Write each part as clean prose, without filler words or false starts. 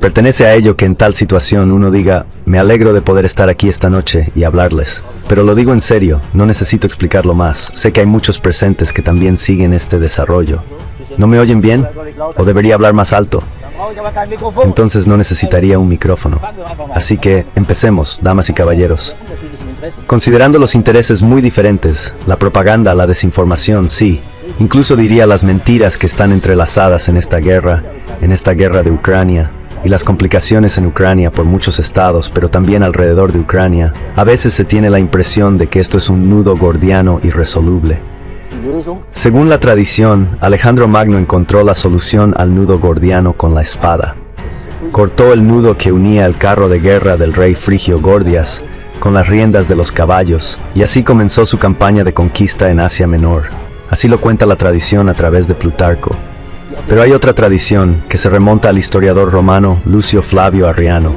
Pertenece a ello que en tal situación uno diga, me alegro de poder estar aquí esta noche y hablarles. Pero lo digo en serio, no necesito explicarlo más. Sé que hay muchos presentes que también siguen este desarrollo. ¿No me oyen bien? ¿O debería hablar más alto? Entonces no necesitaría un micrófono. Así que empecemos, damas y caballeros. Considerando los intereses muy diferentes, la propaganda, la desinformación, sí, incluso diría las mentiras que están entrelazadas en esta guerra de Ucrania, y las complicaciones en Ucrania por muchos estados, pero también alrededor de Ucrania, a veces se tiene la impresión de que esto es un nudo gordiano irresoluble. Según la tradición, Alejandro Magno encontró la solución al nudo gordiano con la espada. Cortó el nudo que unía el carro de guerra del rey frigio Gordias con las riendas de los caballos, y así comenzó su campaña de conquista en Asia Menor. Así lo cuenta la tradición a través de Plutarco. Pero hay otra tradición que se remonta al historiador romano Lucio Flavio Arriano.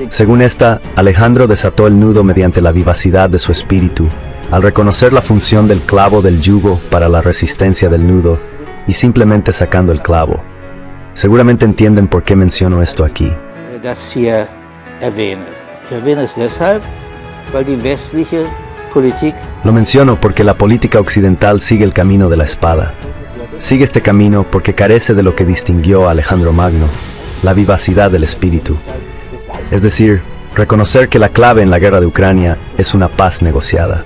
Según esta, Alejandro desató el nudo mediante la vivacidad de su espíritu, al reconocer la función del clavo del yugo para la resistencia del nudo, y simplemente sacando el clavo. Seguramente entienden por qué menciono esto aquí. Lo menciono porque la política occidental sigue el camino de la espada. Sigue este camino porque carece de lo que distinguió a Alejandro Magno, la vivacidad del espíritu. Es decir, reconocer que la clave en la guerra de Ucrania es una paz negociada.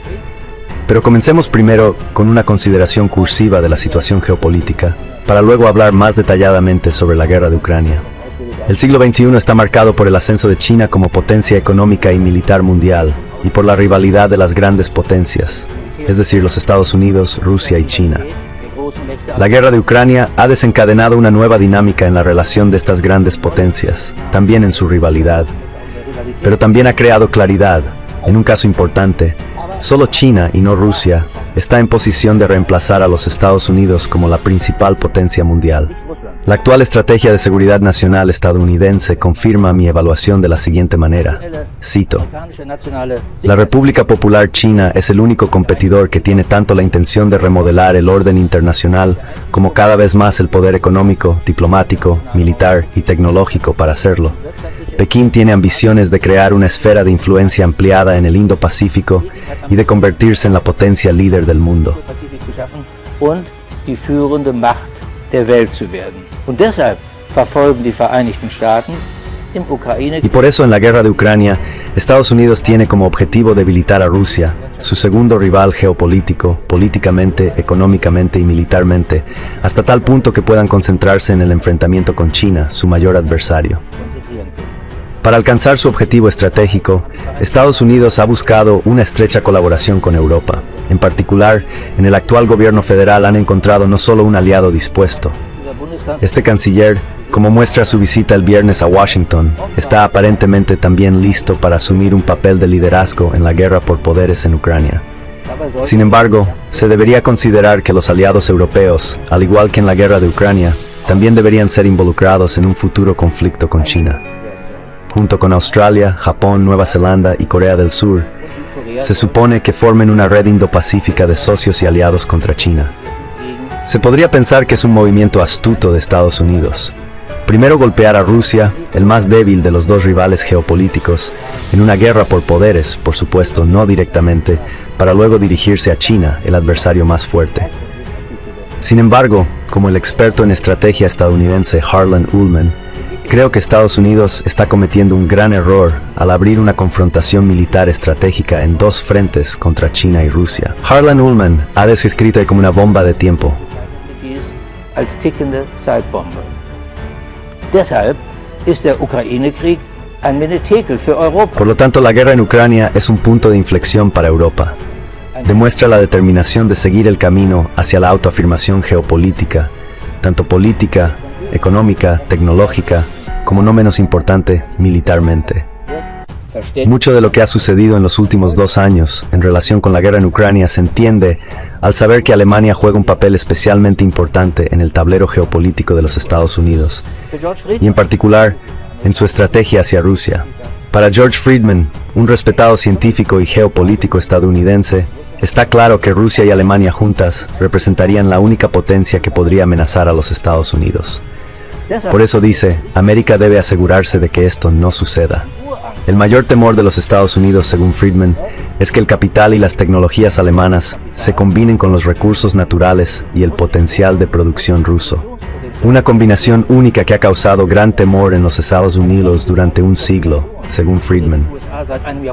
Pero comencemos primero con una consideración cursiva de la situación geopolítica, para luego hablar más detalladamente sobre la guerra de Ucrania. El siglo XXI está marcado por el ascenso de China como potencia económica y militar mundial, y por la rivalidad de las grandes potencias, es decir, los Estados Unidos, Rusia y China. La guerra de Ucrania ha desencadenado una nueva dinámica en la relación de estas grandes potencias, también en su rivalidad, pero también ha creado claridad. En un caso importante, solo China y no Rusia está en posición de reemplazar a los Estados Unidos como la principal potencia mundial. La actual estrategia de seguridad nacional estadounidense confirma mi evaluación de la siguiente manera. Cito: la República Popular China es el único competidor que tiene tanto la intención de remodelar el orden internacional como cada vez más el poder económico, diplomático, militar y tecnológico para hacerlo. Pekín tiene ambiciones de crear una esfera de influencia ampliada en el Indo-Pacífico y de convertirse en la potencia líder del mundo. Y por eso en la guerra de Ucrania, Estados Unidos tiene como objetivo debilitar a Rusia, su segundo rival geopolítico, políticamente, económicamente y militarmente, hasta tal punto que puedan concentrarse en el enfrentamiento con China, su mayor adversario. Para alcanzar su objetivo estratégico, Estados Unidos ha buscado una estrecha colaboración con Europa. En particular, en el actual gobierno federal han encontrado no solo un aliado dispuesto. Este canciller, como muestra su visita el viernes a Washington, está aparentemente también listo para asumir un papel de liderazgo en la guerra por poderes en Ucrania. Sin embargo, se debería considerar que los aliados europeos, al igual que en la guerra de Ucrania, también deberían ser involucrados en un futuro conflicto con China. Junto con Australia, Japón, Nueva Zelanda y Corea del Sur, se supone que formen una red Indo-Pacífica de socios y aliados contra China. Se podría pensar que es un movimiento astuto de Estados Unidos. Primero golpear a Rusia, el más débil de los dos rivales geopolíticos, en una guerra por poderes, por supuesto, no directamente, para luego dirigirse a China, el adversario más fuerte. Sin embargo, como el experto en estrategia estadounidense Harlan Ullman, creo que Estados Unidos está cometiendo un gran error al abrir una confrontación militar estratégica en dos frentes contra China y Rusia. Harlan Ullman ha descrito como una bomba de tiempo. Por lo tanto, la guerra en Ucrania es un punto de inflexión para Europa. Demuestra la determinación de seguir el camino hacia la autoafirmación geopolítica, tanto política, económica, tecnológica, como no menos importante, militarmente. Mucho de lo que ha sucedido en los últimos 2 años en relación con la guerra en Ucrania se entiende al saber que Alemania juega un papel especialmente importante en el tablero geopolítico de los Estados Unidos, y en particular en su estrategia hacia Rusia. Para George Friedman, un respetado científico y geopolítico estadounidense, está claro que Rusia y Alemania juntas representarían la única potencia que podría amenazar a los Estados Unidos. Por eso dice, América debe asegurarse de que esto no suceda. El mayor temor de los Estados Unidos, según Friedman, es que el capital y las tecnologías alemanas se combinen con los recursos naturales y el potencial de producción ruso. Una combinación única que ha causado gran temor en los Estados Unidos durante un siglo, según Friedman.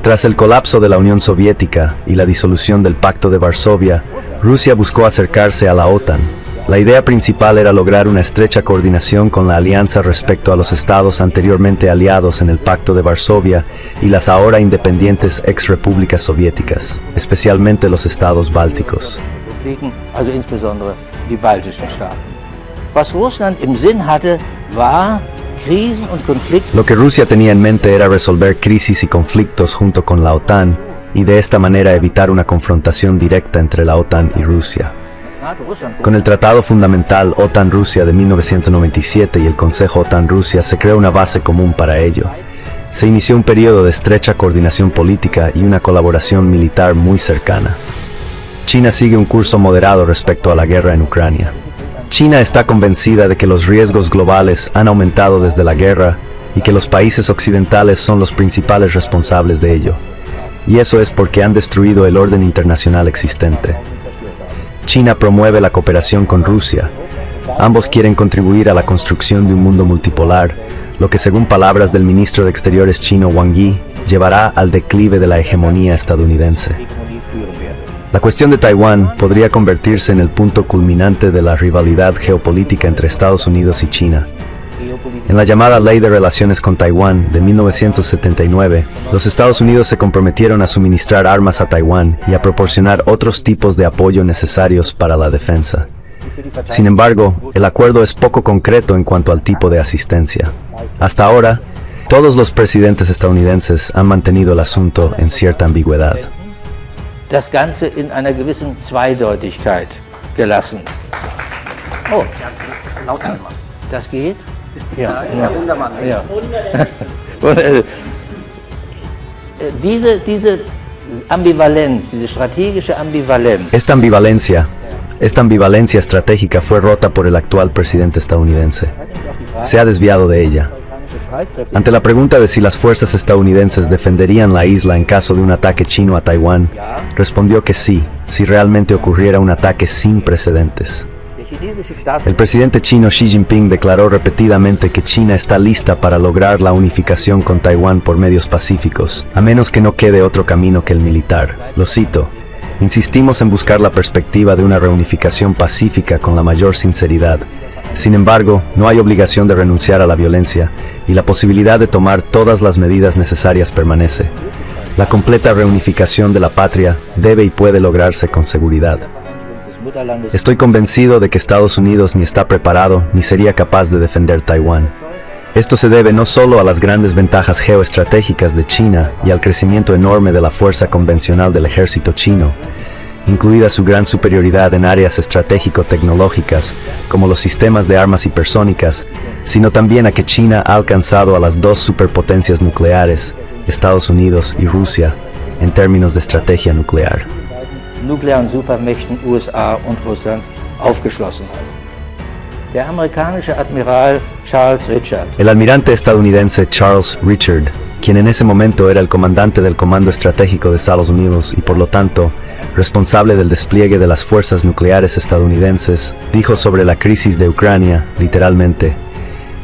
Tras el colapso de la Unión Soviética y la disolución del Pacto de Varsovia, Rusia buscó acercarse a la OTAN. La idea principal era lograr una estrecha coordinación con la alianza respecto a los estados anteriormente aliados en el Pacto de Varsovia y las ahora independientes ex-repúblicas soviéticas, especialmente los estados bálticos. Also insbesondere die baltischen Staaten. Was Russland im Sinn hatte, war Krisen und Konflikte. Lo que Rusia tenía en mente era resolver crisis y conflictos junto con la OTAN y de esta manera evitar una confrontación directa entre la OTAN y Rusia. Con el Tratado Fundamental OTAN-Rusia de 1997 y el Consejo OTAN-Rusia se creó una base común para ello. Se inició un periodo de estrecha coordinación política y una colaboración militar muy cercana. China sigue un curso moderado respecto a la guerra en Ucrania. China está convencida de que los riesgos globales han aumentado desde la guerra y que los países occidentales son los principales responsables de ello. Y eso es porque han destruido el orden internacional existente. China promueve la cooperación con Rusia. Ambos quieren contribuir a la construcción de un mundo multipolar, lo que, según palabras del ministro de Exteriores chino Wang Yi, llevará al declive de la hegemonía estadounidense. La cuestión de Taiwán podría convertirse en el punto culminante de la rivalidad geopolítica entre Estados Unidos y China. En la llamada Ley de Relaciones con Taiwán de 1979, los Estados Unidos se comprometieron a suministrar armas a Taiwán y a proporcionar otros tipos de apoyo necesarios para la defensa. Sin embargo, el acuerdo es poco concreto en cuanto al tipo de asistencia. Hasta ahora, todos los presidentes estadounidenses han mantenido el asunto en cierta ambigüedad. Das Ganze in einer gewissen Zweideutigkeit gelassen. Oh, das geht? Ja, ja. Und, diese Ambivalenz, diese strategische Ambivalenz. Esta ambivalencia estratégica fue rota por el actual presidente estadounidense. Se ha desviado de ella. Ante la pregunta de si las fuerzas estadounidenses defenderían la isla en caso de un ataque chino a Taiwán, respondió que sí, si realmente ocurriera un ataque sin precedentes. El presidente chino Xi Jinping declaró repetidamente que China está lista para lograr la unificación con Taiwán por medios pacíficos, a menos que no quede otro camino que el militar. Lo cito: insistimos en buscar la perspectiva de una reunificación pacífica con la mayor sinceridad. Sin embargo, no hay obligación de renunciar a la violencia y la posibilidad de tomar todas las medidas necesarias permanece. La completa reunificación de la patria debe y puede lograrse con seguridad. Estoy convencido de que Estados Unidos ni está preparado ni sería capaz de defender Taiwán. Esto se debe no solo a las grandes ventajas geoestratégicas de China y al crecimiento enorme de la fuerza convencional del ejército chino, incluida su gran superioridad en áreas estratégico-tecnológicas como los sistemas de armas hipersónicas, sino también a que China ha alcanzado a las dos superpotencias nucleares, Estados Unidos y Rusia, en términos de estrategia nuclear. Nuklearen Supermächten USA und Russland aufgeschlossen hat. Der amerikanische Admiral Charles Richard. El almirante estadounidense Charles Richard, quien en ese momento era el comandante del Comando Estratégico de Estados Unidos y por lo tanto responsable del despliegue de las fuerzas nucleares estadounidenses, dijo sobre la crisis de Ucrania, literalmente: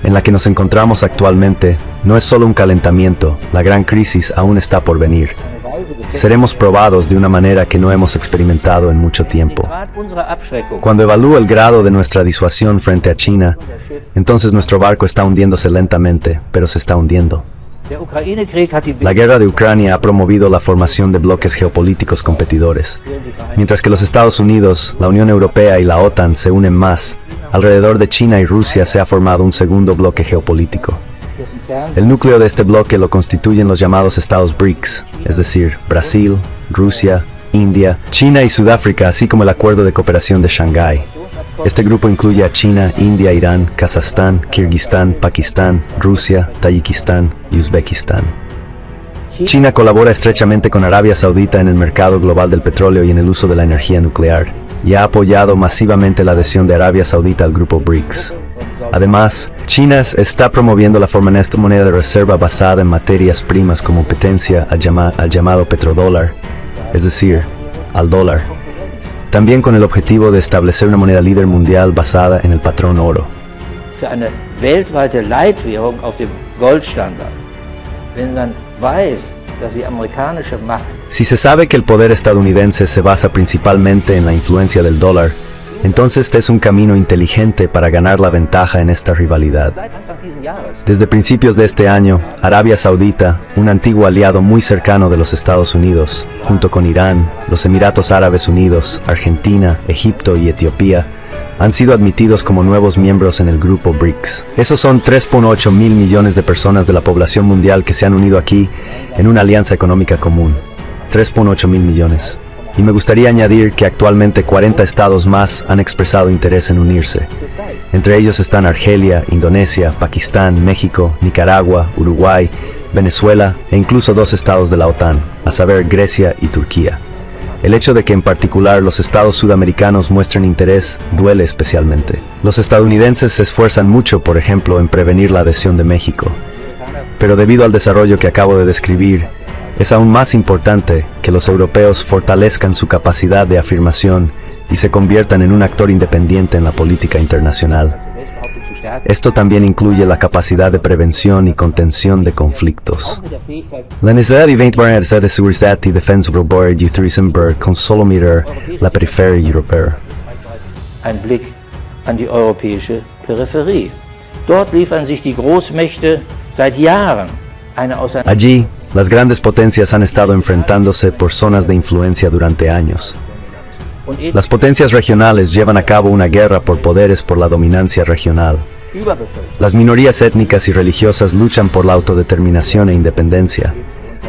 en la que nos encontramos actualmente no es solo un calentamiento, la gran crisis aún está por venir. Seremos probados de una manera que no hemos experimentado en mucho tiempo. Cuando evalúo el grado de nuestra disuasión frente a China, entonces nuestro barco está hundiéndose lentamente, pero se está hundiendo. La guerra de Ucrania ha promovido la formación de bloques geopolíticos competidores. Mientras que los Estados Unidos, la Unión Europea y la OTAN se unen más, alrededor de China y Rusia se ha formado un segundo bloque geopolítico. El núcleo de este bloque lo constituyen los llamados Estados BRICS, es decir, Brasil, Rusia, India, China y Sudáfrica, así como el Acuerdo de Cooperación de Shanghái. Este grupo incluye a China, India, Irán, Kazajstán, Kirguistán, Pakistán, Rusia, Tayikistán y Uzbekistán. China colabora estrechamente con Arabia Saudita en el mercado global del petróleo y en el uso de la energía nuclear, y ha apoyado masivamente la adhesión de Arabia Saudita al grupo BRICS. Además, China está promoviendo la forma de esta moneda de reserva basada en materias primas como competencia al llamado petrodólar, es decir, al dólar. También con el objetivo de establecer una moneda líder mundial basada en el patrón oro. Für eine weltweite Leitwährung auf dem Goldstandard, wenn man weiß, dass die amerikanische Macht. Si se sabe que el poder estadounidense se basa principalmente en la influencia del dólar, entonces este es un camino inteligente para ganar la ventaja en esta rivalidad. Desde principios de este año, Arabia Saudita, un antiguo aliado muy cercano de los Estados Unidos, junto con Irán, los Emiratos Árabes Unidos, Argentina, Egipto y Etiopía, han sido admitidos como nuevos miembros en el grupo BRICS. Esos son 3.8 mil millones de personas de la población mundial que se han unido aquí en una alianza económica común. 3.8 mil millones. Y me gustaría añadir que actualmente 40 estados más han expresado interés en unirse. Entre ellos están Argelia, Indonesia, Pakistán, México, Nicaragua, Uruguay, Venezuela e incluso 2 estados de la OTAN, a saber Grecia y Turquía. El hecho de que en particular los estados sudamericanos muestren interés duele especialmente. Los estadounidenses se esfuerzan mucho, por ejemplo, en prevenir la adhesión de México. Pero debido al desarrollo que acabo de describir, es aún más importante que los europeos fortalezcan su capacidad de afirmación y se conviertan en un actor independiente en la política internacional. Esto también incluye la capacidad de prevención y contención de conflictos. La necesidad de de seguridad y defensa global y Berg con solo mirar la periferia europea. Ein Blick an die europäische Peripherie. Dort liefern sich die Großmächte seit Jahren eine Auseinandersetzung. Allí, las grandes potencias han estado enfrentándose por zonas de influencia durante años. Las potencias regionales llevan a cabo una guerra por poderes por la dominancia regional. Las minorías étnicas y religiosas luchan por la autodeterminación e independencia.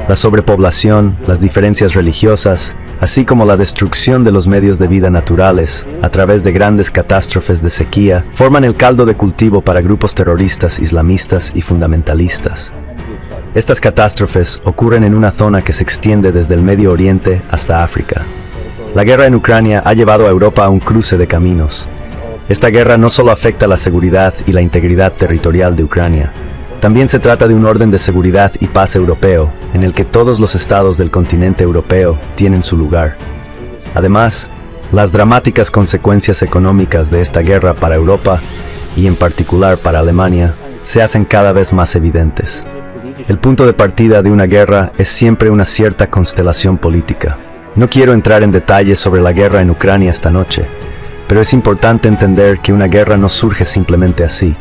La sobrepoblación, las diferencias religiosas, así como la destrucción de los medios de vida naturales, a través de grandes catástrofes de sequía, forman el caldo de cultivo para grupos terroristas, islamistas y fundamentalistas. Estas catástrofes ocurren en una zona que se extiende desde el Medio Oriente hasta África. La guerra en Ucrania ha llevado a Europa a un cruce de caminos. Esta guerra no solo afecta la seguridad y la integridad territorial de Ucrania, también se trata de un orden de seguridad y paz europeo, en el que todos los estados del continente europeo tienen su lugar. Además, las dramáticas consecuencias económicas de esta guerra para Europa, y en particular para Alemania, se hacen cada vez más evidentes. El punto de partida de una guerra es siempre una cierta constelación política. No quiero entrar en detalles sobre la guerra en Ucrania esta noche, pero es importante entender que una guerra no surge simplemente así.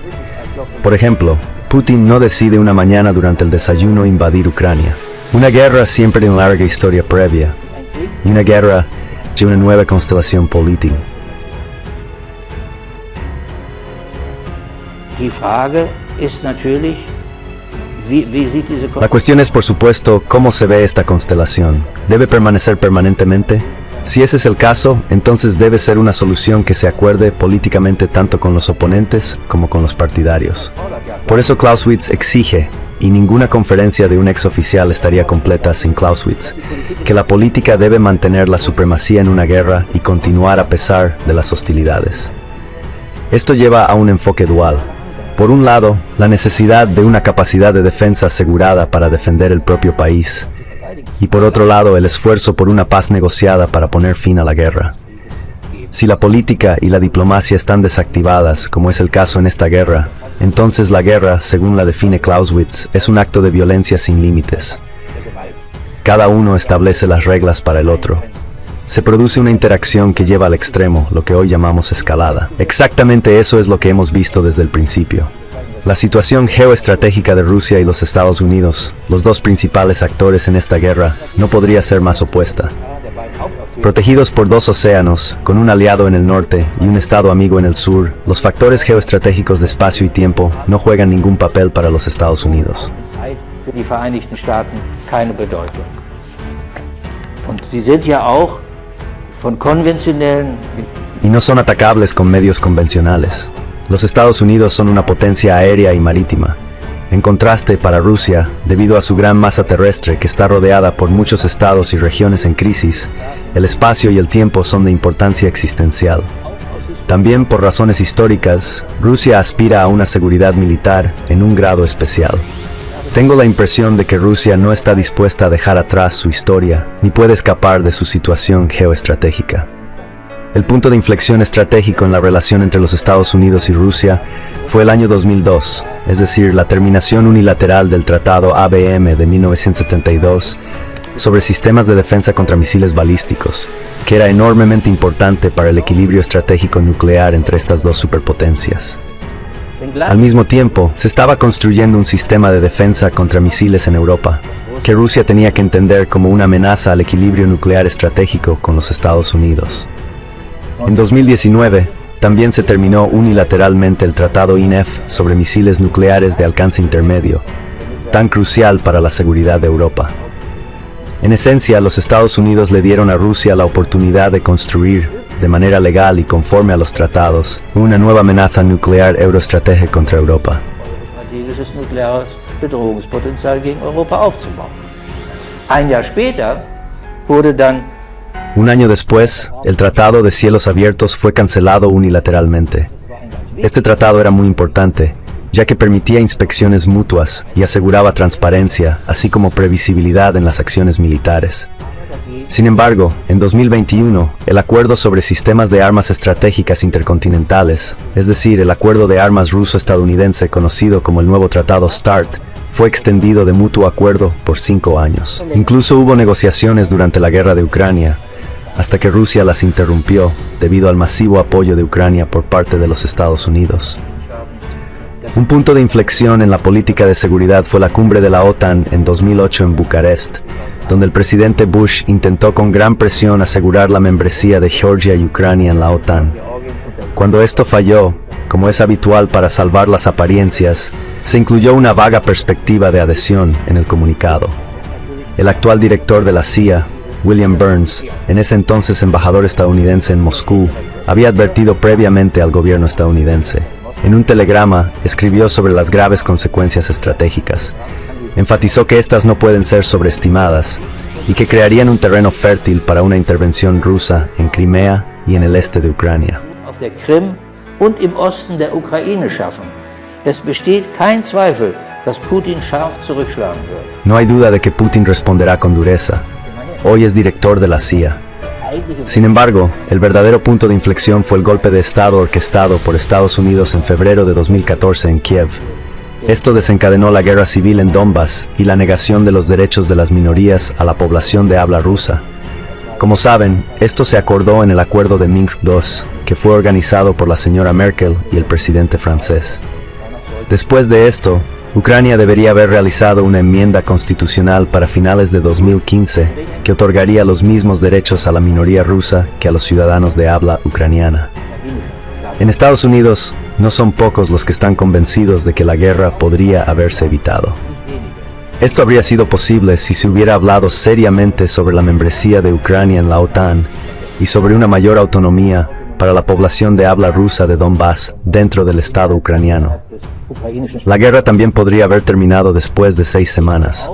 Por ejemplo, Putin no decide una mañana durante el desayuno invadir Ucrania. Una guerra siempre tiene una larga historia previa, y una guerra lleva una nueva constelación política. Die Frage ist natürlich, wie sieht diese La cuestión es, por supuesto, cómo se ve esta constelación. ¿Debe permanecer permanentemente? Si ese es el caso, entonces debe ser una solución que se acuerde políticamente tanto con los oponentes como con los partidarios. Por eso Clausewitz exige, y ninguna conferencia de un exoficial estaría completa sin Clausewitz, que la política debe mantener la supremacía en una guerra y continuar a pesar de las hostilidades. Esto lleva a un enfoque dual. Por un lado, la necesidad de una capacidad de defensa asegurada para defender el propio país, y por otro lado, el esfuerzo por una paz negociada para poner fin a la guerra. Si la política y la diplomacia están desactivadas, como es el caso en esta guerra, entonces la guerra, según la define Clausewitz, es un acto de violencia sin límites. Cada uno establece las reglas para el otro. Se produce una interacción que lleva al extremo, lo que hoy llamamos escalada. Exactamente eso es lo que hemos visto desde el principio. La situación geoestratégica de Rusia y los Estados Unidos, los dos principales actores en esta guerra, no podría ser más opuesta. Protegidos por dos océanos, con un aliado en el norte y un estado amigo en el sur, los factores geoestratégicos de espacio y tiempo no juegan ningún papel para los Estados Unidos. für die Vereinigten Staaten keine Bedeutung. Und sie sind ja auch von konventionellen Y no son atacables con medios convencionales. Los Estados Unidos son una potencia aérea y marítima. En contraste, para Rusia, debido a su gran masa terrestre que está rodeada por muchos estados y regiones en crisis, el espacio y el tiempo son de importancia existencial. También por razones históricas, Rusia aspira a una seguridad militar en un grado especial. Tengo la impresión de que Rusia no está dispuesta a dejar atrás su historia, ni puede escapar de su situación geoestratégica. El punto de inflexión estratégico en la relación entre los Estados Unidos y Rusia fue el año 2002, es decir, la terminación unilateral del Tratado ABM de 1972 sobre sistemas de defensa contra misiles balísticos, que era enormemente importante para el equilibrio estratégico nuclear entre estas dos superpotencias. Al mismo tiempo, se estaba construyendo un sistema de defensa contra misiles en Europa, que Rusia tenía que entender como una amenaza al equilibrio nuclear estratégico con los Estados Unidos. En 2019, también se terminó unilateralmente el Tratado INF sobre misiles nucleares de alcance intermedio, tan crucial para la seguridad de Europa. En esencia, los Estados Unidos le dieron a Rusia la oportunidad de construir, de manera legal y conforme a los tratados, una nueva amenaza nuclear euroestratégica contra Europa. Strategisches nukleares Bedrohungspotenzial gegen Europa aufzubauen. Ein Jahr später wurde dann Un año después, el Tratado de Cielos Abiertos fue cancelado unilateralmente. Este tratado era muy importante, ya que permitía inspecciones mutuas y aseguraba transparencia, así como previsibilidad en las acciones militares. Sin embargo, en 2021, el Acuerdo sobre Sistemas de Armas Estratégicas Intercontinentales, es decir, el Acuerdo de Armas ruso-estadounidense conocido como el nuevo Tratado START, fue extendido de mutuo acuerdo por 5 años. Incluso hubo negociaciones durante la guerra de Ucrania, hasta que Rusia las interrumpió debido al masivo apoyo de Ucrania por parte de los Estados Unidos. Un punto de inflexión en la política de seguridad fue la cumbre de la OTAN en 2008 en Bucarest, donde el presidente Bush intentó con gran presión asegurar la membresía de Georgia y Ucrania en la OTAN. Cuando esto falló, como es habitual para salvar las apariencias, se incluyó una vaga perspectiva de adhesión en el comunicado. El actual director de la CIA, William Burns, en ese entonces embajador estadounidense en Moscú, había advertido previamente al gobierno estadounidense. En un telegrama, escribió sobre las graves consecuencias estratégicas. Enfatizó que estas no pueden ser sobreestimadas y que crearían un terreno fértil para una intervención rusa en Crimea y en el este de Ucrania. auf der Krim und im Osten der Ukraine schaffen. Es besteht kein Zweifel, dass Putin scharf zurückschlagen wird. No hay duda de que Putin responderá con dureza. Hoy es director de la CIA. Sin embargo, el verdadero punto de inflexión fue el golpe de Estado orquestado por Estados Unidos en febrero de 2014 en Kiev. Esto desencadenó la guerra civil en Donbass y la negación de los derechos de las minorías a la población de habla rusa. Como saben, esto se acordó en el Acuerdo de Minsk II, que fue organizado por la señora Merkel y el presidente francés. Después de esto, Ucrania debería haber realizado una enmienda constitucional para finales de 2015 que otorgaría los mismos derechos a la minoría rusa que a los ciudadanos de habla ucraniana. En Estados Unidos, no son pocos los que están convencidos de que la guerra podría haberse evitado. Esto habría sido posible si se hubiera hablado seriamente sobre la membresía de Ucrania en la OTAN y sobre una mayor autonomía para la población de habla rusa de Donbass dentro del Estado ucraniano. La guerra también podría haber terminado después de 6 semanas.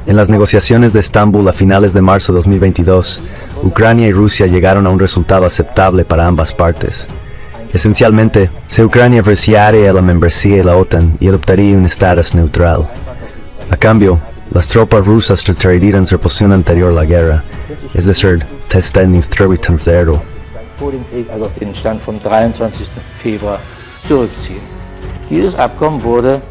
En las negociaciones de Estambul a finales de marzo de 2022, Ucrania y Rusia llegaron a un resultado aceptable para ambas partes. Esencialmente, si Ucrania renunciaría a la membresía de la OTAN y adoptaría un estatus neutral. A cambio, las tropas rusas retirarían su posición anterior a la guerra, es decir, territorial. Vor dem Krieg, also den Stand vom 23. Februar, zurückziehen. Dieses Abkommen wurde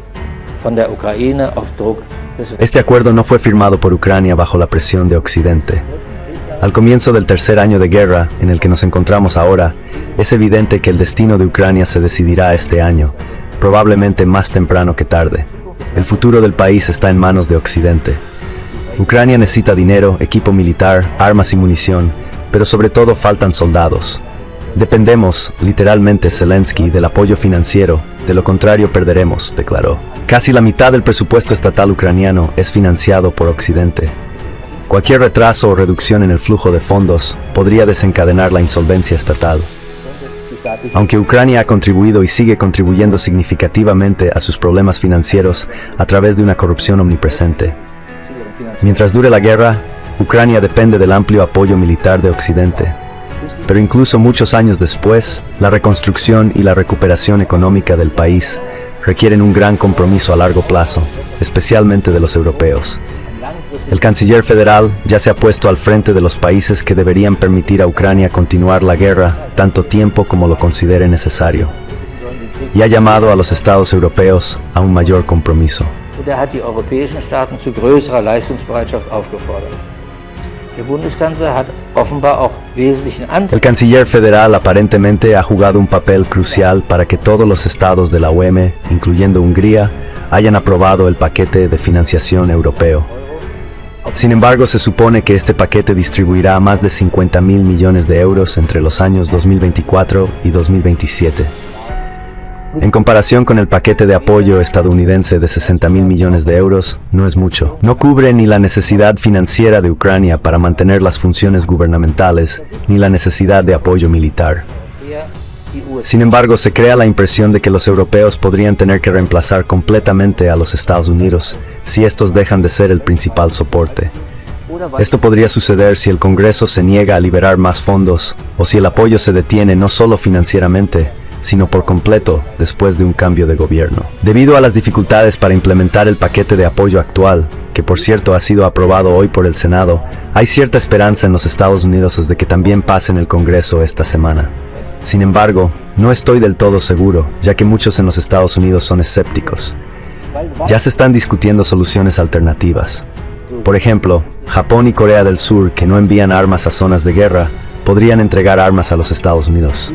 von der Ukraine auf Druck des Este acuerdo no fue firmado por Ucrania bajo la presión de Occidente. Al comienzo del tercer año de guerra, en el que nos encontramos ahora, es evidente que el destino de Ucrania se decidirá este año, probablemente más temprano que tarde. El futuro del país está en manos de Occidente. Ucrania necesita dinero, equipo militar, armas y munición, pero sobre todo faltan soldados. Dependemos, literalmente Zelensky, del apoyo financiero, de lo contrario perderemos, declaró. Casi la mitad del presupuesto estatal ucraniano es financiado por Occidente. Cualquier retraso o reducción en el flujo de fondos podría desencadenar la insolvencia estatal. Aunque Ucrania ha contribuido y sigue contribuyendo significativamente a sus problemas financieros a través de una corrupción omnipresente. Mientras dure la guerra, Ucrania depende del amplio apoyo militar de Occidente. Pero incluso muchos años después, la reconstrucción y la recuperación económica del país requieren un gran compromiso a largo plazo, especialmente de los europeos. El canciller federal ya se ha puesto al frente de los países que deberían permitir a Ucrania continuar la guerra tanto tiempo como lo considere necesario, y ha llamado a los estados europeos a un mayor compromiso. Und hat die europäischen Staaten zu größerer Leistungsbereitschaft aufgefordert. Der Bundeskanzler hat offenbar auch wesentlichen Anteil. El canciller federal aparentemente ha jugado un papel crucial para que todos los estados de la OEM, incluyendo Hungría, hayan aprobado el paquete de financiación europeo. Sin embargo, se supone que este paquete distribuirá más de 50.000 millones de euros entre los años 2024 y 2027. En comparación con el paquete de apoyo estadounidense de 60.000 millones de euros, no es mucho. No cubre ni la necesidad financiera de Ucrania para mantener las funciones gubernamentales, ni la necesidad de apoyo militar. Sin embargo, se crea la impresión de que los europeos podrían tener que reemplazar completamente a los Estados Unidos si estos dejan de ser el principal soporte. Esto podría suceder si el Congreso se niega a liberar más fondos o si el apoyo se detiene no solo financieramente, sino por completo después de un cambio de gobierno. Debido a las dificultades para implementar el paquete de apoyo actual, que por cierto ha sido aprobado hoy por el Senado, hay cierta esperanza en los Estados Unidos de que también pase en el Congreso esta semana. Sin embargo, no estoy del todo seguro, ya que muchos en los Estados Unidos son escépticos. Ya se están discutiendo soluciones alternativas. Por ejemplo, Japón y Corea del Sur, que no envían armas a zonas de guerra, podrían entregar armas a los Estados Unidos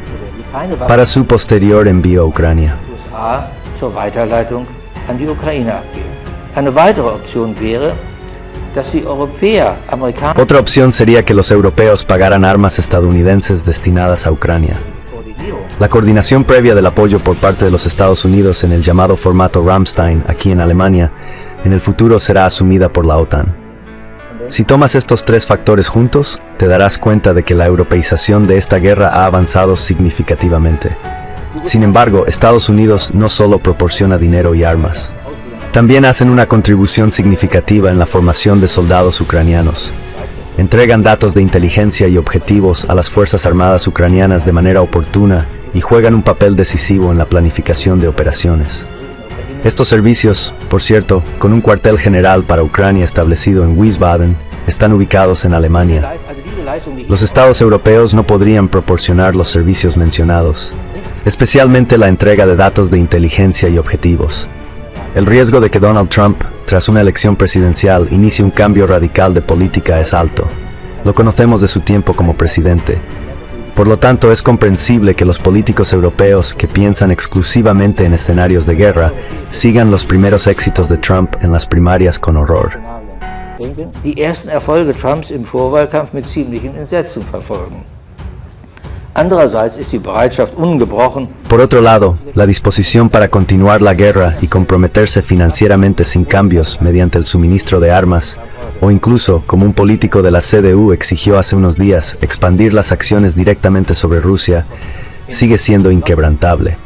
para su posterior envío a Ucrania. USA zur Weiterleitung an die Ukraine abgeben. Eine weitere Option wäre, dass die Europäer, Amerikaner. Otra opción sería que los europeos pagaran armas estadounidenses destinadas a Ucrania. La coordinación previa del apoyo por parte de los Estados Unidos en el llamado formato Ramstein aquí en Alemania, en el futuro será asumida por la OTAN. Si tomas estos tres factores juntos, te darás cuenta de que la europeización de esta guerra ha avanzado significativamente. Sin embargo, Estados Unidos no solo proporciona dinero y armas. También hacen una contribución significativa en la formación de soldados ucranianos. Entregan datos de inteligencia y objetivos a las Fuerzas Armadas ucranianas de manera oportuna y juegan un papel decisivo en la planificación de operaciones. Estos servicios, por cierto, con un cuartel general para Ucrania establecido en Wiesbaden, están ubicados en Alemania. Los estados europeos no podrían proporcionar los servicios mencionados, especialmente la entrega de datos de inteligencia y objetivos. El riesgo de que Donald Trump, tras una elección presidencial, inicie un cambio radical de política es alto. Lo conocemos de su tiempo como presidente. Por lo tanto, es comprensible que los políticos europeos que piensan exclusivamente en escenarios de guerra sigan los primeros éxitos de Trump en las primarias con horror. Die ersten Erfolge Trumps im Vorwahlkampf mit ziemlichem Entsetzen verfolgen. Andererseits ist die Bereitschaft ungebrochen. Por otro lado, la disposición para continuar la guerra y comprometerse financieramente sin cambios mediante el suministro de armas, o incluso, como un político de la CDU exigió hace unos días, expandir las acciones directamente sobre Rusia, sigue siendo inquebrantable.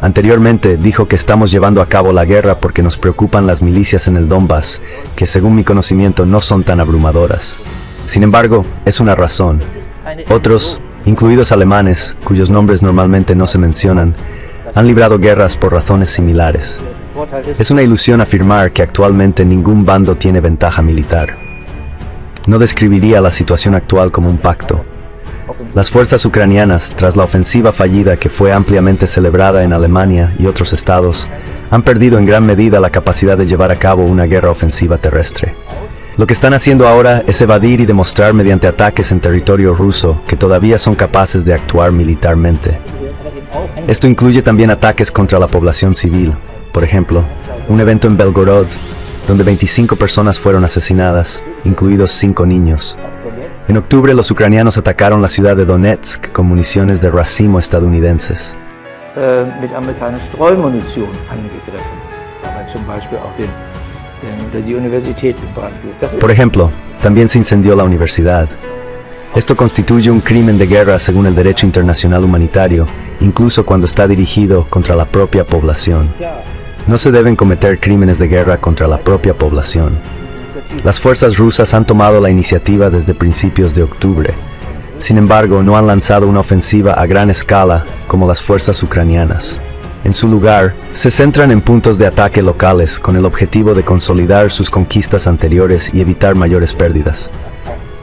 Anteriormente dijo que estamos llevando a cabo la guerra porque nos preocupan las milicias en el Donbass, que según mi conocimiento no son tan abrumadoras. Sin embargo, es una razón. Otros, incluidos alemanes, cuyos nombres normalmente no se mencionan, han librado guerras por razones similares. Es una ilusión afirmar que actualmente ningún bando tiene ventaja militar. No describiría la situación actual como un pacto. Las fuerzas ucranianas, tras la ofensiva fallida que fue ampliamente celebrada en Alemania y otros estados, han perdido en gran medida la capacidad de llevar a cabo una guerra ofensiva terrestre. Lo que están haciendo ahora es evadir y demostrar mediante ataques en territorio ruso que todavía son capaces de actuar militarmente. Esto incluye también ataques contra la población civil. Por ejemplo, un evento en Belgorod, donde 25 personas fueron asesinadas, incluidos 5 niños. En octubre, los ucranianos atacaron la ciudad de Donetsk con municiones de racimo estadounidenses. Mit amerikanischer Streumunition angegriffen. Dabei zum Beispiel auch die Universität in Brand gelegt. Por ejemplo, también se incendió la universidad. Esto constituye un crimen de guerra según el derecho internacional humanitario, incluso cuando está dirigido contra la propia población. No se deben cometer crímenes de guerra contra la propia población. Las fuerzas rusas han tomado la iniciativa desde principios de octubre. Sin embargo, no han lanzado una ofensiva a gran escala como las fuerzas ucranianas. En su lugar, se centran en puntos de ataque locales con el objetivo de consolidar sus conquistas anteriores y evitar mayores pérdidas.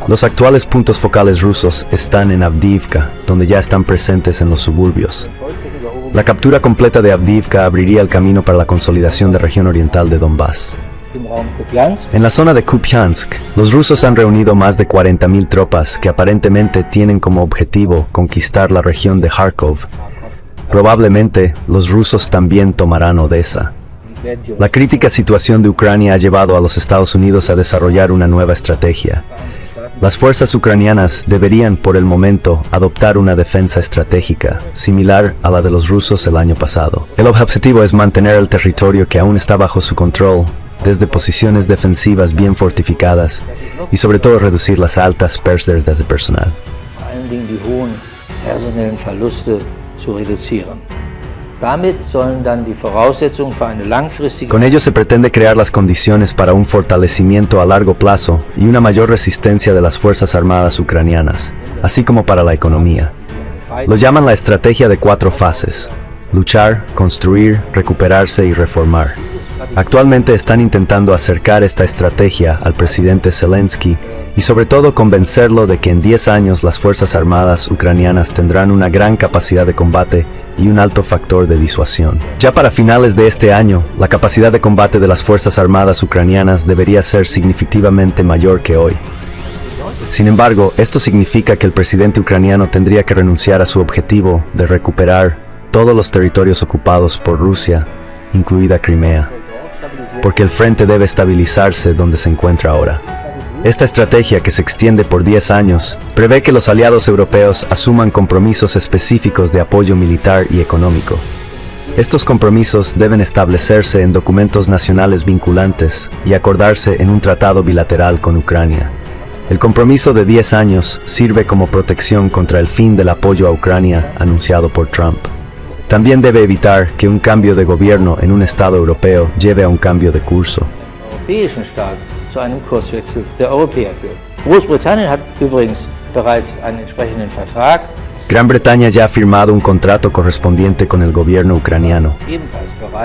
Los actuales puntos focales rusos están en Avdiivka, donde ya están presentes en los suburbios. La captura completa de Avdiivka abriría el camino para la consolidación de la región oriental de Donbass. En la zona de Kupiansk, los rusos han reunido más de 40.000 tropas que aparentemente tienen como objetivo conquistar la región de Kharkov. Probablemente, los rusos también tomarán Odessa. La crítica situación de Ucrania ha llevado a los Estados Unidos a desarrollar una nueva estrategia. Las fuerzas ucranianas deberían, por el momento, adoptar una defensa estratégica, similar a la de los rusos el año pasado. El objetivo es mantener el territorio que aún está bajo su control, desde posiciones defensivas bien fortificadas, y sobre todo reducir las altas pérdidas de personal. Con ello se pretende crear las condiciones para un fortalecimiento a largo plazo y una mayor resistencia de las Fuerzas Armadas ucranianas, así como para la economía. Lo llaman la estrategia de 4 fases: luchar, construir, recuperarse y reformar. Actualmente están intentando acercar esta estrategia al presidente Zelensky y sobre todo convencerlo de que en 10 años las Fuerzas Armadas ucranianas tendrán una gran capacidad de combate y un alto factor de disuasión. Ya para finales de este año, la capacidad de combate de las Fuerzas Armadas ucranianas debería ser significativamente mayor que hoy. Sin embargo, esto significa que el presidente ucraniano tendría que renunciar a su objetivo de recuperar todos los territorios ocupados por Rusia, incluida Crimea, porque el frente debe estabilizarse donde se encuentra ahora. Esta estrategia, que se extiende por 10 años, prevé que los aliados europeos asuman compromisos específicos de apoyo militar y económico. Estos compromisos deben establecerse en documentos nacionales vinculantes y acordarse en un tratado bilateral con Ucrania. El compromiso de 10 años sirve como protección contra el fin del apoyo a Ucrania anunciado por Trump. También debe evitar que un cambio de gobierno en un Estado europeo lleve a un cambio de curso. Zu einem Kurswechsel der Europäer führt. Großbritannien hat übrigens bereits einen entsprechenden Vertrag. Gran Bretaña ya ha firmado un contrato correspondiente con el gobierno ucraniano.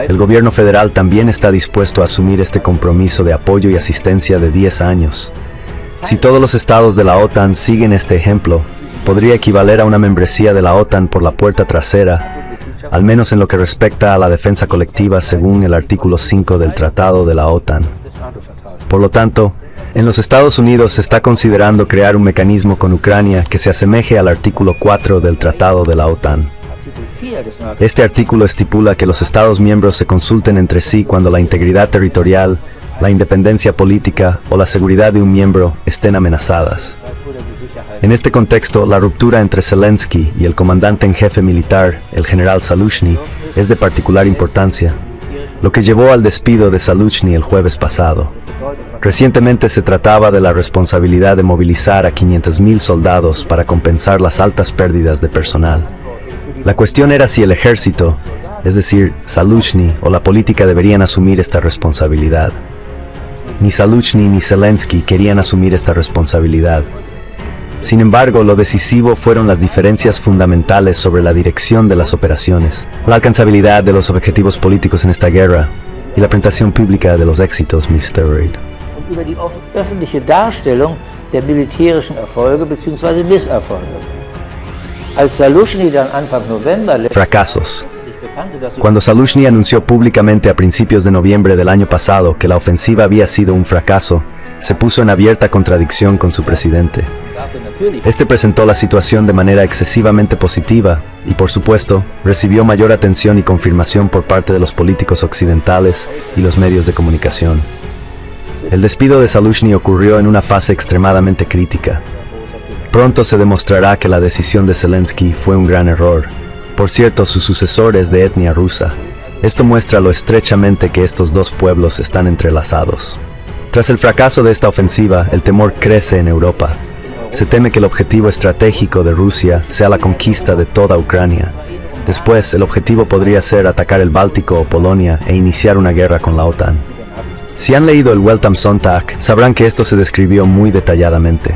El gobierno federal también está dispuesto a asumir este compromiso de apoyo y asistencia de 10 años. Si todos los estados de la OTAN siguen este ejemplo, podría equivaler a una membresía de la OTAN por la puerta trasera, al menos en lo que respecta a la defensa colectiva según el artículo 5 del Tratado de la OTAN. Por lo tanto, en los Estados Unidos se está considerando crear un mecanismo con Ucrania que se asemeje al artículo 4 del Tratado de la OTAN. Este artículo estipula que los Estados miembros se consulten entre sí cuando la integridad territorial, la independencia política o la seguridad de un miembro estén amenazadas. En este contexto, la ruptura entre Zelensky y el comandante en jefe militar, el general Zaluzhny, es de particular importancia, lo que llevó al despido de Zaluzhny el jueves pasado. Recientemente se trataba de la responsabilidad de movilizar a 500.000 soldados para compensar las altas pérdidas de personal. La cuestión era si el ejército, es decir, Zaluzhny o la política, deberían asumir esta responsabilidad. Ni Zaluzhny ni Zelensky querían asumir esta responsabilidad. Sin embargo, lo decisivo fueron las diferencias fundamentales sobre la dirección de las operaciones, la alcanzabilidad de los objetivos políticos en esta guerra y la presentación pública de los éxitos militares. Über die öffentliche Darstellung der militärischen Erfolge bzw. Misserfolge. Als Zaluzhny dann Anfang November Fracasos. Cuando Zaluzhny anunció públicamente a principios de noviembre del año pasado que la ofensiva había sido un fracaso, se puso en abierta contradicción con su presidente. Este presentó la situación de manera excesivamente positiva y, por supuesto, recibió mayor atención y confirmación por parte de los políticos occidentales y los medios de comunicación. El despido de Zaluzhny ocurrió en una fase extremadamente crítica. Pronto se demostrará que la decisión de Zelensky fue un gran error. Por cierto, su sucesor es de etnia rusa. Esto muestra lo estrechamente que estos dos pueblos están entrelazados. Tras el fracaso de esta ofensiva, el temor crece en Europa. Se teme que el objetivo estratégico de Rusia sea la conquista de toda Ucrania. Después, el objetivo podría ser atacar el Báltico o Polonia e iniciar una guerra con la OTAN. Si han leído el Weltame Sonntag, sabrán que esto se describió muy detalladamente.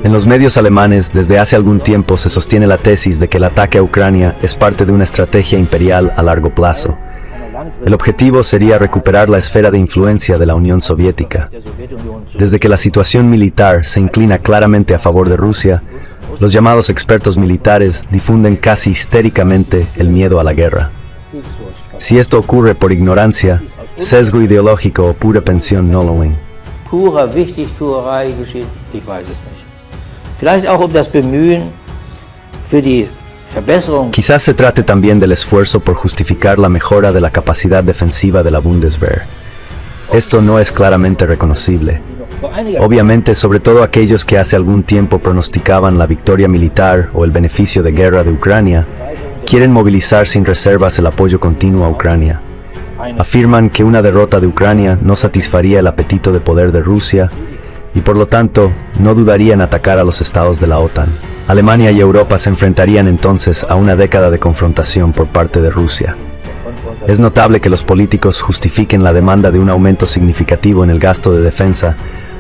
En los medios alemanes, desde hace algún tiempo se sostiene la tesis de que el ataque a Ucrania es parte de una estrategia imperial a largo plazo. El objetivo sería recuperar la esfera de influencia de la Unión Soviética. Desde que la situación militar se inclina claramente a favor de Rusia, los llamados expertos militares difunden casi histéricamente el miedo a la guerra. Si esto ocurre por ignorancia, sesgo ideológico o pura pensión no lo ven. Purer Wichtigtuerei geschieht, ich weiß es nicht. Vielleicht auch das Bemühen für die Verbesserung. Quizás se trate también del esfuerzo por justificar la mejora de la capacidad defensiva de la Bundeswehr. Esto no es claramente reconocible. Obviamente, sobre todo aquellos que hace algún tiempo pronosticaban la victoria militar o el beneficio de guerra de Ucrania, quieren movilizar sin reservas el apoyo continuo a Ucrania. Afirman que una derrota de Ucrania no satisfaría el apetito de poder de Rusia y por lo tanto no dudarían en atacar a los estados de la OTAN. Alemania y Europa se enfrentarían entonces a una década de confrontación por parte de Rusia. Es notable que los políticos justifiquen la demanda de un aumento significativo en el gasto de defensa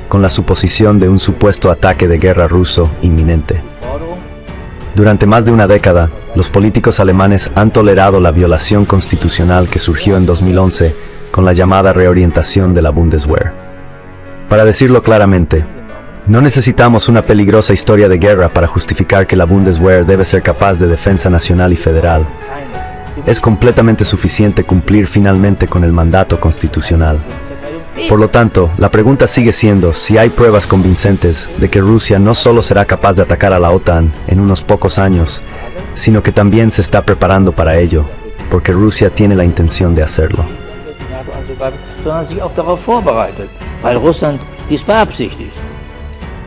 con la suposición de un supuesto ataque de guerra ruso inminente. Durante más de una década, los políticos alemanes han tolerado la violación constitucional que surgió en 2011 con la llamada reorientación de la Bundeswehr. Para decirlo claramente, no necesitamos una peligrosa historia de guerra para justificar que la Bundeswehr debe ser capaz de defensa nacional y federal. Es completamente suficiente cumplir finalmente con el mandato constitucional. Por lo tanto, la pregunta sigue siendo si hay pruebas convincentes de que Rusia no solo será capaz de atacar a la OTAN en unos pocos años, sino que también se está preparando para ello, porque Rusia tiene la intención de hacerlo. Sondern sich auch darauf vorbereitet, weil Russland dies beabsichtigt.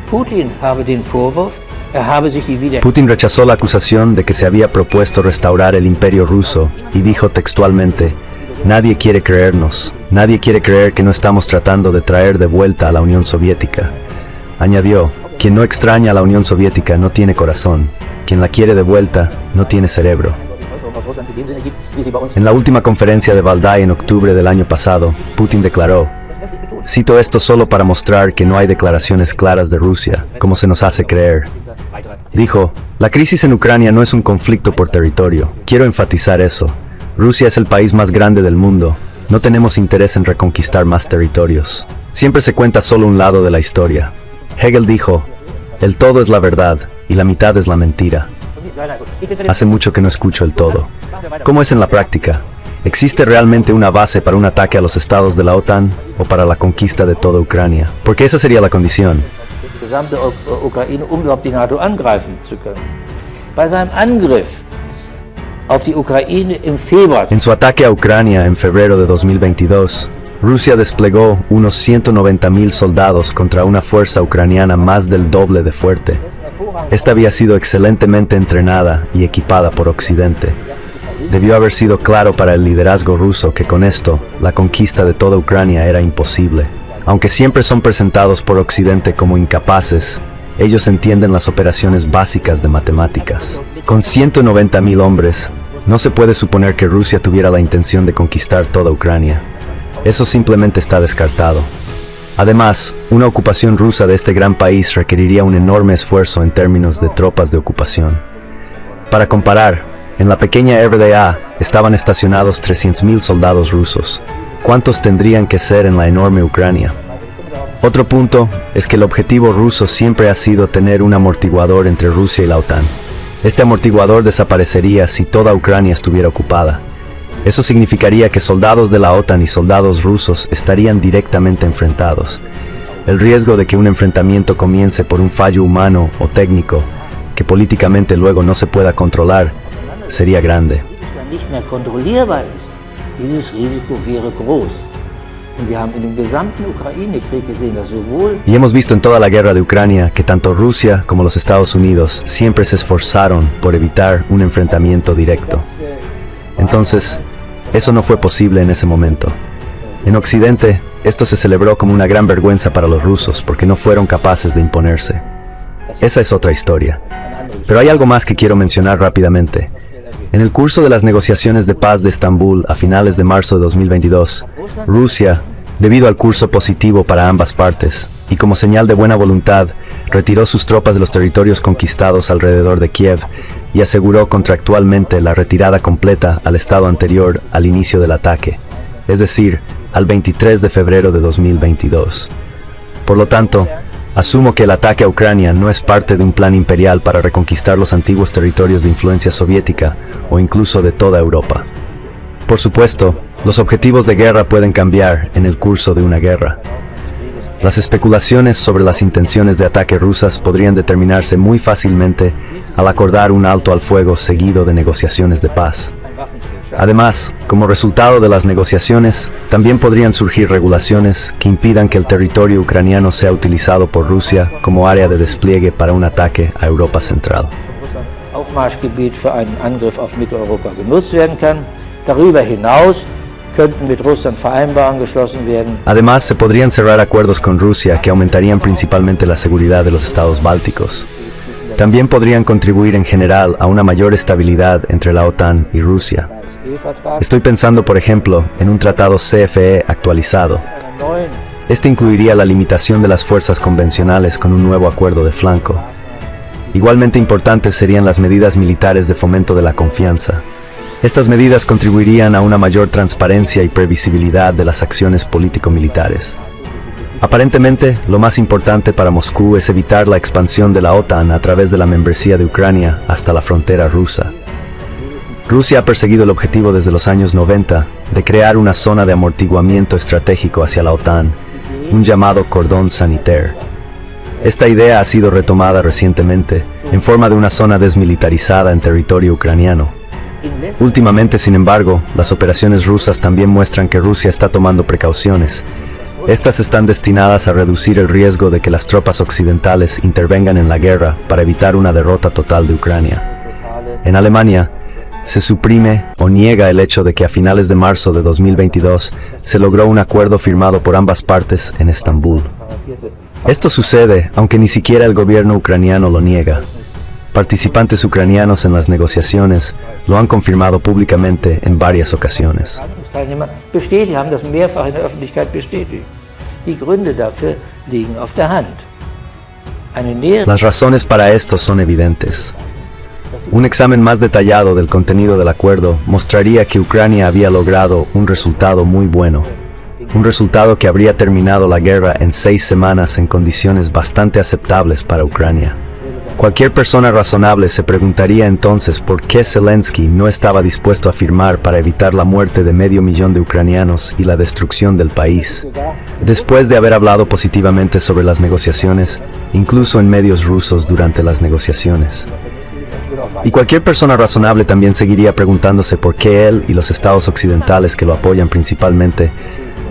Putin habe den Vorwurf, habe sich die Putin rechazó la acusación de que se había propuesto restaurar el imperio ruso y dijo textualmente: "Nadie quiere creernos, nadie quiere creer que no estamos tratando de traer de vuelta a la Unión Soviética". Añadió: "Quien no extraña a la Unión Soviética no tiene corazón, quien la quiere de vuelta no tiene cerebro". En la última conferencia de Valdai en octubre del año pasado, Putin declaró: "Cito esto solo para mostrar que no hay declaraciones claras de Rusia, como se nos hace creer". Dijo: "La crisis en Ucrania no es un conflicto por territorio. Quiero enfatizar eso. Rusia es el país más grande del mundo. No tenemos interés en reconquistar más territorios. Siempre se cuenta solo un lado de la historia". Hegel dijo: "El todo es la verdad y la mitad es la mentira". Hace mucho que no escucho el todo. ¿Cómo es en la práctica? ¿Existe realmente una base para un ataque a los estados de la OTAN o para la conquista de toda Ucrania? Porque esa sería la condición. Gesamte Ukraine, überhaupt die NATO angreifen zu können. Bei seinem Angriff auf die Ukraine im Februar. En su ataque a Ucrania en febrero de 2022, Rusia desplegó unos 190,000 soldados contra una fuerza ucraniana más del doble de fuerte. Esta había sido excelentemente entrenada y equipada por Occidente. Debió haber sido claro para el liderazgo ruso que con esto, la conquista de toda Ucrania era imposible. Aunque siempre son presentados por Occidente como incapaces, ellos entienden las operaciones básicas de matemáticas. Con 190,000 hombres, no se puede suponer que Rusia tuviera la intención de conquistar toda Ucrania. Eso simplemente está descartado. Además, una ocupación rusa de este gran país requeriría un enorme esfuerzo en términos de tropas de ocupación. Para comparar, en la pequeña RDA estaban estacionados 300,000 soldados rusos. ¿Cuántos tendrían que ser en la enorme Ucrania? Otro punto es que el objetivo ruso siempre ha sido tener un amortiguador entre Rusia y la OTAN. Este amortiguador desaparecería si toda Ucrania estuviera ocupada. Eso significaría que soldados de la OTAN y soldados rusos estarían directamente enfrentados. El riesgo de que un enfrentamiento comience por un fallo humano o técnico, que políticamente luego no se pueda controlar, sería grande. Nicht mehr kontrollierbar ist. Dieses Risiko wäre groß. Und wir haben in dem gesamten Ukraine-Krieg gesehen, dass sowohl Y hemos visto en toda la guerra de Ucrania que tanto Rusia como los Estados Unidos siempre se esforzaron por evitar un enfrentamiento directo. Entonces, eso no fue posible en ese momento. En Occidente, esto se celebró como una gran vergüenza para los rusos porque no fueron capaces de imponerse. Esa es otra historia. Pero hay algo más que quiero mencionar rápidamente. En el curso de las negociaciones de paz de Estambul a finales de marzo de 2022, Rusia, debido al curso positivo para ambas partes, y como señal de buena voluntad, retiró sus tropas de los territorios conquistados alrededor de Kiev y aseguró contractualmente la retirada completa al estado anterior al inicio del ataque, es decir, al 23 de febrero de 2022. Por lo tanto, asumo que el ataque a Ucrania no es parte de un plan imperial para reconquistar los antiguos territorios de influencia soviética o incluso de toda Europa. Por supuesto, los objetivos de guerra pueden cambiar en el curso de una guerra. Las especulaciones sobre las intenciones de ataque rusas podrían determinarse muy fácilmente al acordar un alto al fuego seguido de negociaciones de paz. Además, como resultado de las negociaciones, también podrían surgir regulaciones que impidan que el territorio ucraniano sea utilizado por Rusia como área de despliegue para un ataque a Europa Central. Aufmarschgebiet für einen Angriff auf Mitteleuropa genutzt werden kann. Darüber hinaus könnten mit Russland Vereinbarungen geschlossen werden. Además, se podrían cerrar acuerdos con Rusia que aumentarían principalmente la seguridad de los estados bálticos. También podrían contribuir en general a una mayor estabilidad entre la OTAN y Rusia. Estoy pensando, por ejemplo, en un tratado CFE actualizado. Este incluiría la limitación de las fuerzas convencionales con un nuevo acuerdo de flanco. Igualmente importantes serían las medidas militares de fomento de la confianza. Estas medidas contribuirían a una mayor transparencia y previsibilidad de las acciones político-militares. Aparentemente, lo más importante para Moscú es evitar la expansión de la OTAN a través de la membresía de Ucrania hasta la frontera rusa. Rusia ha perseguido el objetivo desde los años 90 de crear una zona de amortiguamiento estratégico hacia la OTAN, un llamado cordón sanitaire. Esta idea ha sido retomada recientemente en forma de una zona desmilitarizada en territorio ucraniano. Últimamente, sin embargo, las operaciones rusas también muestran que Rusia está tomando precauciones. Estas están destinadas a reducir el riesgo de que las tropas occidentales intervengan en la guerra para evitar una derrota total de Ucrania. En Alemania, se suprime o niega el hecho de que a finales de marzo de 2022 se logró un acuerdo firmado por ambas partes en Estambul. Esto sucede aunque ni siquiera el gobierno ucraniano lo niega. Participantes ucranianos en las negociaciones lo han confirmado públicamente en varias ocasiones. Haben das mehrfach in der Öffentlichkeit bestätigt. Die Gründe dafür liegen auf der Hand. Las razones para esto son evidentes. Un examen más detallado del contenido del acuerdo mostraría que Ucrania había logrado un resultado muy bueno. Un resultado que habría terminado la guerra en 6 semanas en condiciones bastante aceptables para Ucrania. Cualquier persona razonable se preguntaría entonces por qué Zelensky no estaba dispuesto a firmar para evitar la muerte de 500.000 de ucranianos y la destrucción del país. Después de haber hablado positivamente sobre las negociaciones, incluso en medios rusos durante las negociaciones. Y cualquier persona razonable también seguiría preguntándose por qué él y los estados occidentales que lo apoyan principalmente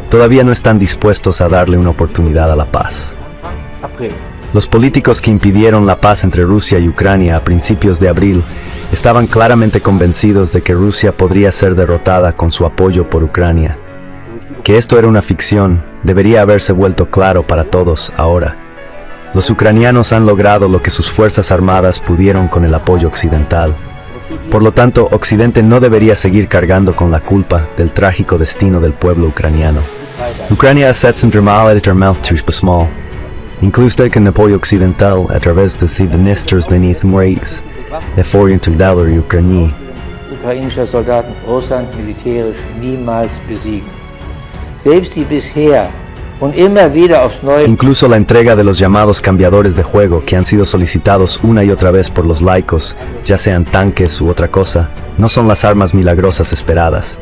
todavía no están dispuestos a darle una oportunidad a la paz. Los políticos que impidieron la paz entre Rusia y Ucrania a principios de abril estaban claramente convencidos de que Rusia podría ser derrotada con su apoyo por Ucrania. Que esto era una ficción debería haberse vuelto claro para todos ahora. Los ucranianos han logrado lo que sus fuerzas armadas pudieron con el apoyo occidental. Por lo tanto, Occidente no debería seguir cargando con la culpa del trágico destino del pueblo ucraniano. Ucrania setzen dramal editor Malthus besmal. Incluso con apoyo occidental a través de Dnestrs beneath Moraes, Vorentudalor y Ucrania. Ukrainischer Soldaten Russland militärisch niemals besiegen. Selbst die bisher und immer wieder aufs Neue. Incluso la entrega de los llamados cambiadores de juego que han sido solicitados una y otra vez por los laicos, ya sean tanques u otra cosa, no son las armas milagrosas esperadas.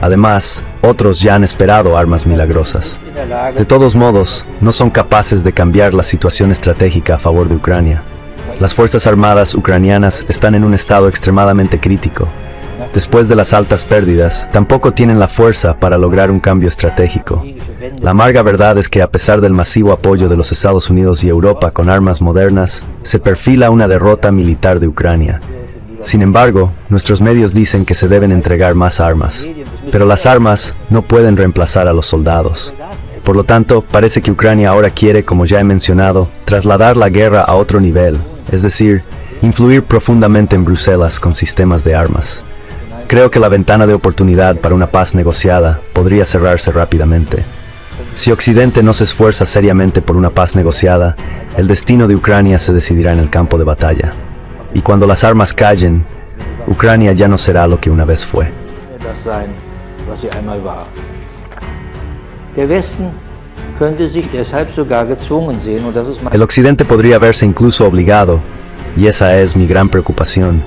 Además, otros ya han esperado armas milagrosas. De todos modos, no son capaces de cambiar la situación estratégica a favor de Ucrania. Las fuerzas armadas ucranianas están en un estado extremadamente crítico. Después de las altas pérdidas, tampoco tienen la fuerza para lograr un cambio estratégico. La amarga verdad es que a pesar del masivo apoyo de los Estados Unidos y Europa con armas modernas, se perfila una derrota militar de Ucrania. Sin embargo, nuestros medios dicen que se deben entregar más armas, pero las armas no pueden reemplazar a los soldados. Por lo tanto, parece que Ucrania ahora quiere, como ya he mencionado, trasladar la guerra a otro nivel, es decir, influir profundamente en Bruselas con sistemas de armas. Creo que la ventana de oportunidad para una paz negociada podría cerrarse rápidamente. Si Occidente no se esfuerza seriamente por una paz negociada, el destino de Ucrania se decidirá en el campo de batalla. Y cuando las armas callen, Ucrania ya no será lo que una vez fue. Das sein, was sie einmal war. Der Westen könnte sich deshalb sogar gezwungen sehen, und das ist El Occidente podría verse incluso obligado, y esa es mi gran preocupación,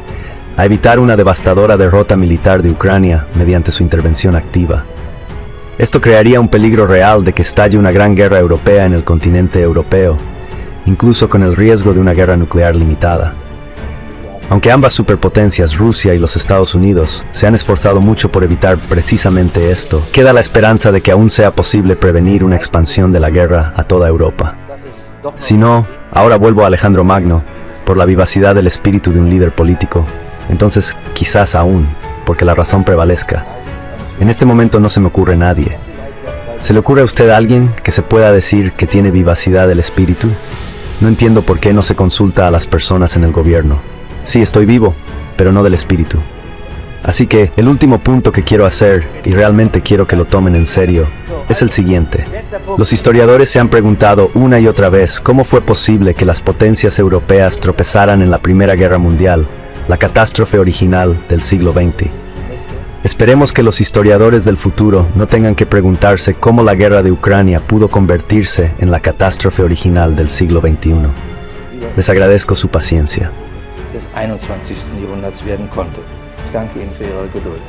a evitar una devastadora derrota militar de Ucrania mediante su intervención activa. Esto crearía un peligro real de que estalle una gran guerra europea en el continente europeo, incluso con el riesgo de una guerra nuclear limitada. Aunque ambas superpotencias, Rusia y los Estados Unidos, se han esforzado mucho por evitar precisamente esto, queda la esperanza de que aún sea posible prevenir una expansión de la guerra a toda Europa. Si no, ahora vuelvo a Alejandro Magno, por la vivacidad del espíritu de un líder político, entonces quizás aún, porque la razón prevalezca. En este momento no se me ocurre nadie. ¿Se le ocurre a usted a alguien que se pueda decir que tiene vivacidad del espíritu? No entiendo por qué no se consulta a las personas en el gobierno. Sí, estoy vivo, pero no del espíritu. Así que el último punto que quiero hacer, y realmente quiero que lo tomen en serio, es el siguiente. Los historiadores se han preguntado una y otra vez cómo fue posible que las potencias europeas tropezaran en la Primera Guerra Mundial, la catástrofe original del siglo XX. Esperemos que los historiadores del futuro no tengan que preguntarse cómo la guerra de Ucrania pudo convertirse en la catástrofe original del siglo XXI. Les agradezco su paciencia. des 21. Jahrhunderts werden konnte. Ich danke Ihnen für Ihre Geduld.